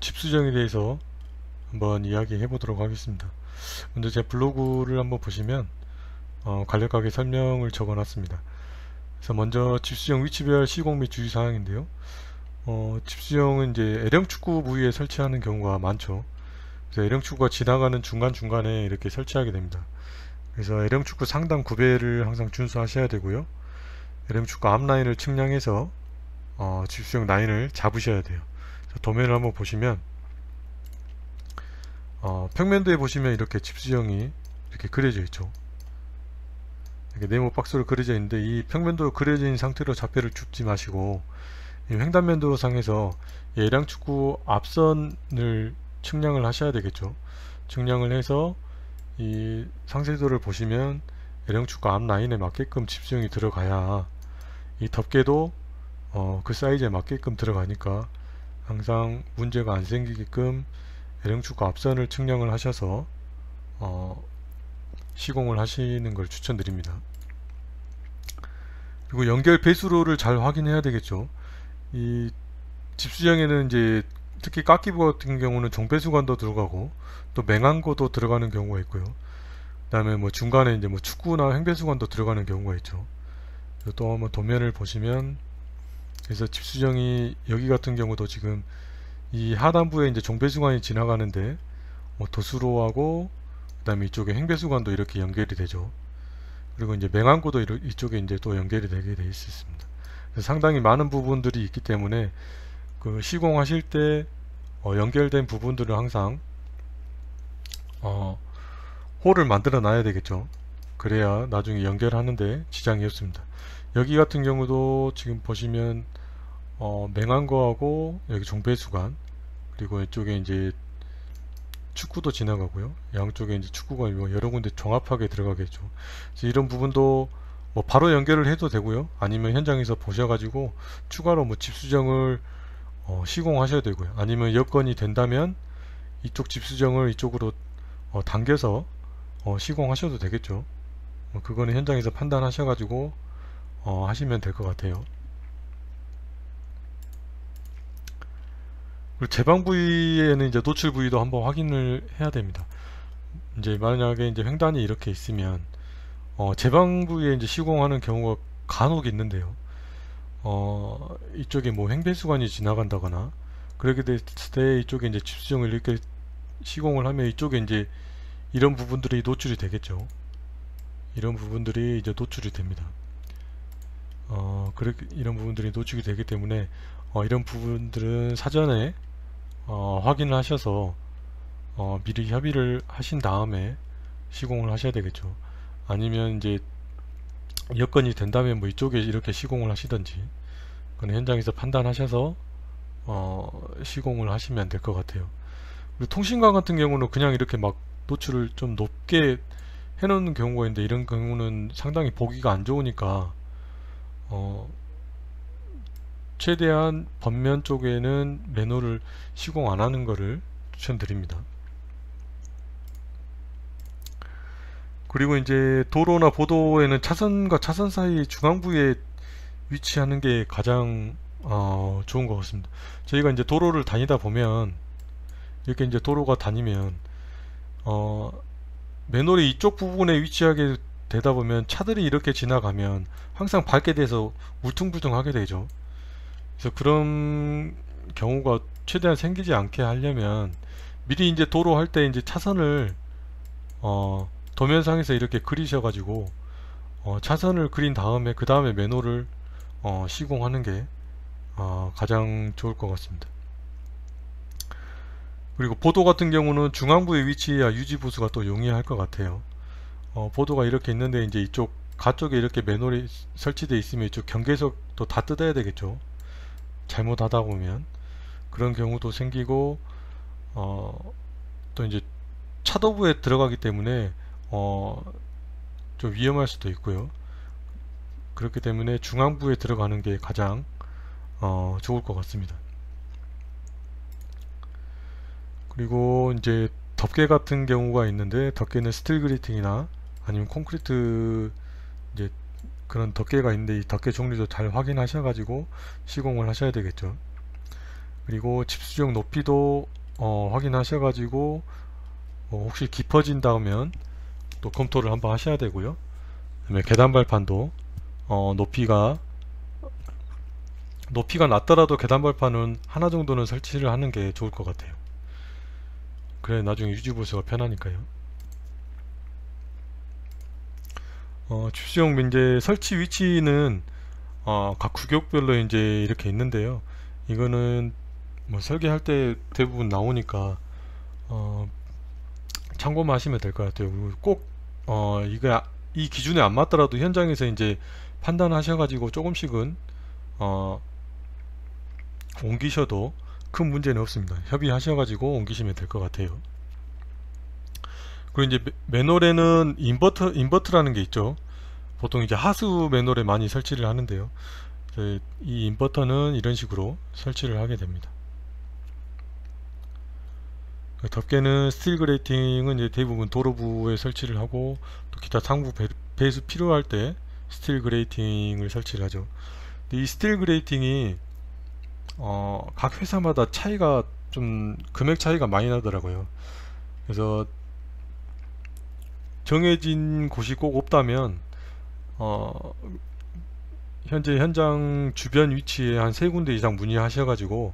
이번 집 수정에 대해서 한번 이야기해 보도록 하겠습니다. 먼저 제 블로그를 한번 보시면 간략하게 설명을 적어 놨습니다. 그래서 먼저 집 수정 위치별 시공 및 주의사항인데요. 집 수정은 이제 L형 축구 부위에 설치하는 경우가 많죠. 그래서 L형 축구가 지나가는 중간중간에 이렇게 설치하게 됩니다. 그래서 L형 축구 상단 구배를 항상 준수하셔야 되고요. L형 축구 앞라인을 측량해서 집 수정 라인을 잡으셔야 돼요. 도면을 한번 보시면 평면도에 보시면 이렇게 집 수정이 이렇게 그려져 있죠. 이렇게 네모 박스로 그려져 있는데 이 평면도로 그려져 있는 상태로 좌표를 줍지 마시고 이 횡단면도 상에서 L형 축구 앞선을 측량을 하셔야 되겠죠. 측량을 해서 이 상세도를 보시면 L형 축구 앞 라인에 맞게끔 집 수정이 들어가야 이 덮개도 그 사이즈에 맞게끔 들어가니까 항상 문제가 안 생기게끔 L형 축구 앞선을 측량을 하셔서 시공을 하시는 걸 추천드립니다. 그리고 연결 배수로를 잘 확인해야 되겠죠. 이 집수정에는 이제 특히 깎기부 같은 경우는 종배수관도 들어가고 또 맹항고도 들어가는 경우가 있고요. 그 다음에 뭐 중간에 이제 뭐 축구나 횡배수관도 들어가는 경우가 있죠. 또 한번 도면을 보시면 그래서 집수정이 여기 같은 경우도 지금 이 하단부에 이제 종배수관이 지나가는데 도수로하고 그 다음에 이쪽에 횡배수관도 이렇게 연결이 되죠. 그리고 이제 맹항고도 이쪽에 이제 또 연결이 되게 돼 있습니다. 상당히 많은 부분들이 있기 때문에 그 시공하실 때 연결된 부분들을 항상 홀을 만들어 놔야 되겠죠. 그래야 나중에 연결하는데 지장이 없습니다. 여기 같은 경우도 지금 보시면 맹항고하고 여기 종배수관 그리고 이쪽에 이제 축구도 지나가고요. 양쪽에 이제 축구가 여러 군데 종합하게 들어가겠죠. 그래서 이런 부분도 뭐 바로 연결을 해도 되고요. 아니면 현장에서 보셔가지고 추가로 뭐 집 수정을 시공하셔야 되고요. 아니면 여건이 된다면 이쪽 집 수정을 이쪽으로 당겨서 시공하셔도 되겠죠. 그거는 현장에서 판단하셔가지고 하시면 될 것 같아요. 그리고 제방 부위에는 이제 노출 부위도 한번 확인을 해야 됩니다. 이제 만약에 이제 횡단이 이렇게 있으면 제방 부위에 이제 시공하는 경우가 간혹 있는데요. 이쪽에 뭐 횡배수관이 지나간다거나 그렇게 됐을 때 이쪽에 이제 집수정을 이렇게 시공을 하면 이쪽에 이제 이런 부분들이 노출이 되겠죠. 이런 부분들이 이제 노출이 됩니다. 그렇게 이런 부분들이 노출이 되기 때문에 이런 부분들은 사전에 확인을 하셔서 미리 협의를 하신 다음에 시공을 하셔야 되겠죠. 아니면 이제 여건이 된다면 뭐 이쪽에 이렇게 시공을 하시든지 그건 현장에서 판단하셔서 시공을 하시면 될 것 같아요. 그리고 통신관 같은 경우는 그냥 이렇게 막 노출을 좀 높게 해놓는 경우가 있는데 이런 경우는 상당히 보기가 안 좋으니까 최대한 겉면 쪽에는 맨홀을 시공 안 하는 것을 추천드립니다. 그리고 이제 도로나 보도에는 차선과 차선 사이 중앙 부위에 위치하는 게 가장 좋은 것 같습니다. 저희가 이제 도로를 다니다 보면 이렇게 이제 도로가 다니면 맨홀이 이쪽 부분에 위치하게 되다 보면 차들이 이렇게 지나가면 항상 밟게 돼서 울퉁불퉁하게 되죠. 그래서 그런 경우가 최대한 생기지 않게 하려면 미리 이제 도로 할 때 이제 차선을 도면상에서 이렇게 그리셔가지고 차선을 그린 다음에 그 다음에 맨홀을 시공하는 게 가장 좋을 것 같습니다. 그리고 보도 같은 경우는 중앙부에 위치해야 유지보수가 또 용이할 것 같아요. 보도가 이렇게 있는데 이제 이쪽 가쪽에 이렇게 맨홀이 설치되어 있으면 이쪽 경계석도 다 뜯어야 되겠죠. 잘못하다 보면 그런 경우도 생기고 또 이제 차도부에 들어가기 때문에 좀 위험할 수도 있고요. 그렇기 때문에 중앙부에 들어가는 게 가장 좋을 것 같습니다. 그리고 이제 덮개 같은 경우가 있는데 덮개는 스틸 그리팅이나 아니면 콘크리트 이제 그런 덮개가 있는데 이 덮개 종류도 잘 확인하셔 가지고 시공을 하셔야 되겠죠. 그리고 집수정 높이도 확인하셔가지고 혹시 깊어진다면 또 검토를 한번 하셔야 되고요. 그다음에 계단 발판도 높이가 낮더라도 계단 발판은 하나 정도는 설치를 하는 게 좋을 것 같아요. 그래 나중에 유지 보수가 편하니까요. 집수용 이제 설치 위치는 각 구역별로 이제 이렇게 있는데요. 이거는 뭐 설계할 때 대부분 나오니까 참고만 하시면 될 것 같아요. 그리고 꼭 이거 이 기준에 안 맞더라도 현장에서 이제 판단하셔가지고 조금씩은 옮기셔도 큰 문제는 없습니다. 협의하셔가지고 옮기시면 될 것 같아요. 그리고 이제 매놀에는 인버터라는 게 있죠. 보통 이제 하수 매놀에 많이 설치를 하는데요. 이 인버터는 이런 식으로 설치를 하게 됩니다. 덮개는 스틸 그레이팅은 이제 대부분 도로부에 설치를 하고 또 기타 상부 배수 필요할 때 스틸 그레이팅을 설치를 하죠. 근데 이 스틸 그레이팅이 각 회사마다 차이가 좀 금액 차이가 많이 나더라고요. 그래서 정해진 곳이 꼭 없다면 현재 현장 주변 위치에 한 3군데 이상 문의하셔가지고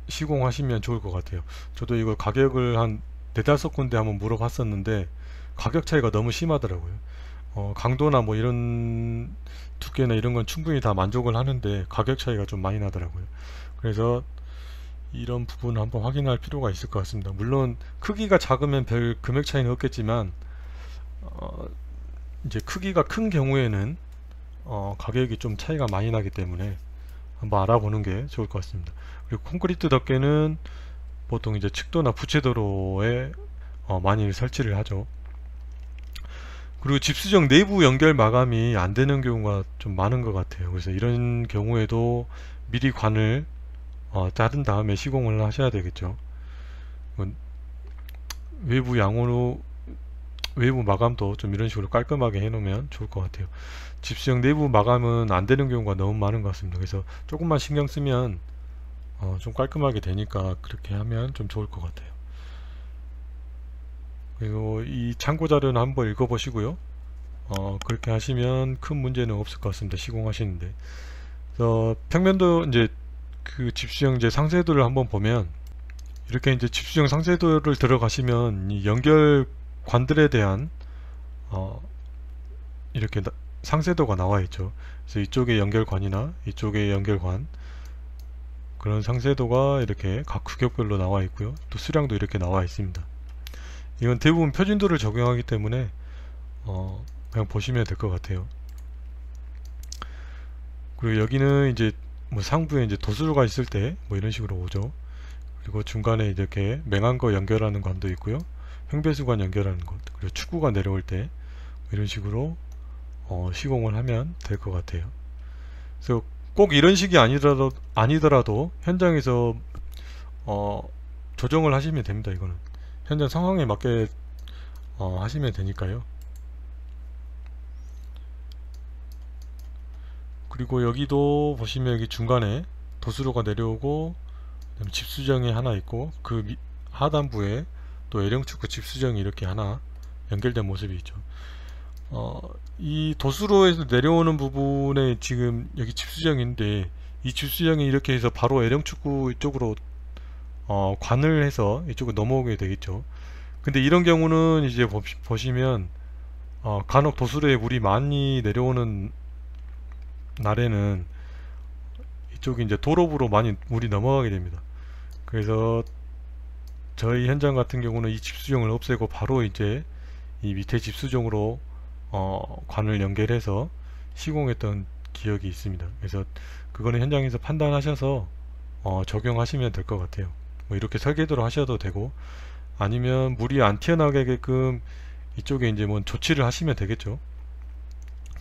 시공하시면 좋을 것 같아요. 저도 이거 가격을 한 4~5군데 한번 물어봤었는데 가격 차이가 너무 심하더라고요. 강도나 뭐 이런 두께나 이런 건 충분히 다 만족을 하는데 가격 차이가 좀 많이 나더라고요. 그래서 이런 부분을 한번 확인할 필요가 있을 것 같습니다. 물론 크기가 작으면 별 금액 차이는 없겠지만 이제 크기가 큰 경우에는 가격이 좀 차이가 많이 나기 때문에 한번 알아보는 게 좋을 것 같습니다. 그리고 콘크리트 덮개는 보통 이제 측도나 부채도로에 많이 설치를 하죠. 그리고 집수정 내부 연결 마감이 안 되는 경우가 좀 많은 것 같아요. 그래서 이런 경우에도 미리 관을 자른 다음에 시공을 하셔야 되겠죠. 외부 양호로 외부 마감도 좀 이런 식으로 깔끔하게 해 놓으면 좋을 것 같아요. 집수정 내부 마감은 안 되는 경우가 너무 많은 것 같습니다. 그래서 조금만 신경 쓰면 좀 깔끔하게 되니까 그렇게 하면 좀 좋을 것 같아요. 그리고 이 참고 자료는 한번 읽어 보시고요. 그렇게 하시면 큰 문제는 없을 것 같습니다. 시공하시는데. 그래서 평면도 이제 그 집수정 이제 상세도를 한번 보면 이렇게 이제 집수정 상세도를 들어가시면 이 연결관들에 대한 이렇게 상세도가 나와 있죠. 그래서 이쪽에 연결관이나 이쪽에 연결관 그런 상세도가 이렇게 각 구역별로 나와 있고요. 또 수량도 이렇게 나와 있습니다. 이건 대부분 표준도를 적용하기 때문에 그냥 보시면 될 것 같아요. 그리고 여기는 이제 뭐 상부에 이제 도수로가 있을 때 뭐 이런 식으로 오죠. 그리고 중간에 이렇게 맹한 거 연결하는 관도 있고요. 횡배수관 연결하는 것, 그리고 축구가 내려올 때 이런 식으로 시공을 하면 될 것 같아요. 그래서 꼭 이런 식이 아니더라도 현장에서 조정을 하시면 됩니다. 이거는 현장 상황에 맞게 하시면 되니까요. 그리고 여기도 보시면 여기 중간에 도수로가 내려오고 집수정이 하나 있고 그 하단부에 또 L형축구 집수정이 이렇게 하나 연결된 모습이 있죠. 이 도수로에서 내려오는 부분에 지금 여기 집수정인데 이 집수정이 이렇게 해서 바로 L형축구 이쪽으로 관을 해서 이쪽으로 넘어오게 되겠죠. 근데 이런 경우는 이제 보시면 간혹 도수로에 물이 많이 내려오는 날에는 이쪽이 이제 도로부로 많이 물이 넘어가게 됩니다. 그래서 저희 현장 같은 경우는 이 집수정을 없애고 바로 이제 이 밑에 집수정으로 관을 연결해서 시공했던 기억이 있습니다. 그래서 그거는 현장에서 판단하셔서 적용하시면 될 것 같아요. 뭐 이렇게 설계도로 하셔도 되고 아니면 물이 안 튀어나가게끔 이쪽에 이제 뭐 조치를 하시면 되겠죠.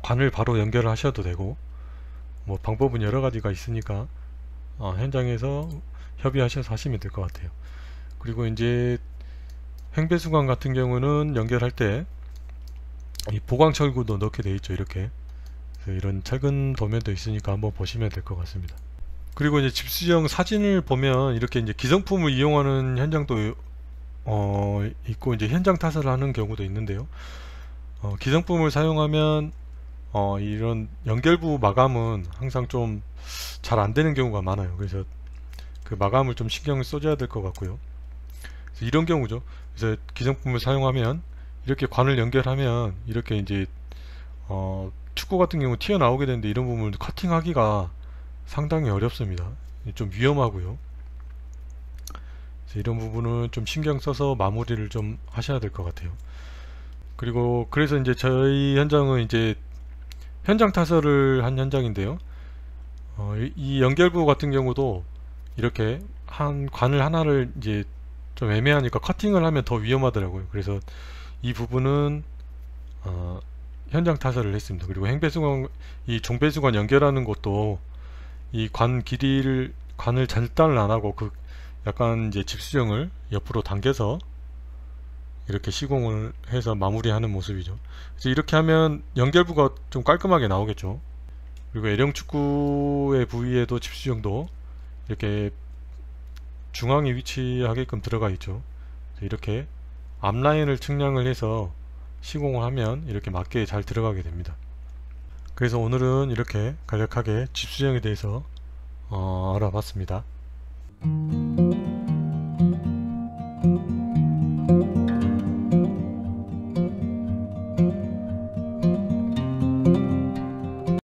관을 바로 연결을 하셔도 되고 뭐 방법은 여러 가지가 있으니까 현장에서 협의하셔서 하시면 될 것 같아요. 그리고 이제 횡배수관 같은 경우는 연결할 때 이 보강철구도 넣게 되어 있죠. 이렇게 그래서 이런 철근 도면도 있으니까 한번 보시면 될 것 같습니다. 그리고 이제 집수형 사진을 보면 이렇게 이제 기성품을 이용하는 현장도 있고 이제 현장 타설을 하는 경우도 있는데요. 기성품을 사용하면 이런 연결부 마감은 항상 좀 잘 안 되는 경우가 많아요. 그래서 그 마감을 좀 신경을 써줘야 될 것 같고요. 그래서 이런 경우죠. 그래서 기성품을 사용하면 이렇게 관을 연결하면 이렇게 이제 축구 같은 경우 튀어나오게 되는데 이런 부분을 커팅하기가 상당히 어렵습니다. 좀 위험하고요. 그래서 이런 부분은 좀 신경 써서 마무리를 좀 하셔야 될 것 같아요. 그리고 그래서 이제 저희 현장은 이제 현장 타설을 한 현장인데요. 이 연결부 같은 경우도 이렇게 한 관을 하나를 이제 좀 애매하니까 커팅을 하면 더 위험하더라고요. 그래서 이 부분은 현장 타설을 했습니다. 그리고 행배수관, 이 종배수관 연결하는 것도 이 관 길이를 관을 절단을 안 하고 그 약간 이제 집수정을 옆으로 당겨서 이렇게 시공을 해서 마무리하는 모습이죠. 그래서 이렇게 하면 연결부가 좀 깔끔하게 나오겠죠. 그리고 L형 축구의 부위에도 집수정도 이렇게 중앙에 위치하게끔 들어가 있죠. 이렇게 앞라인을 측량을 해서 시공을 하면 이렇게 맞게 잘 들어가게 됩니다. 그래서 오늘은 이렇게 간략하게 집수정에 대해서 알아봤습니다.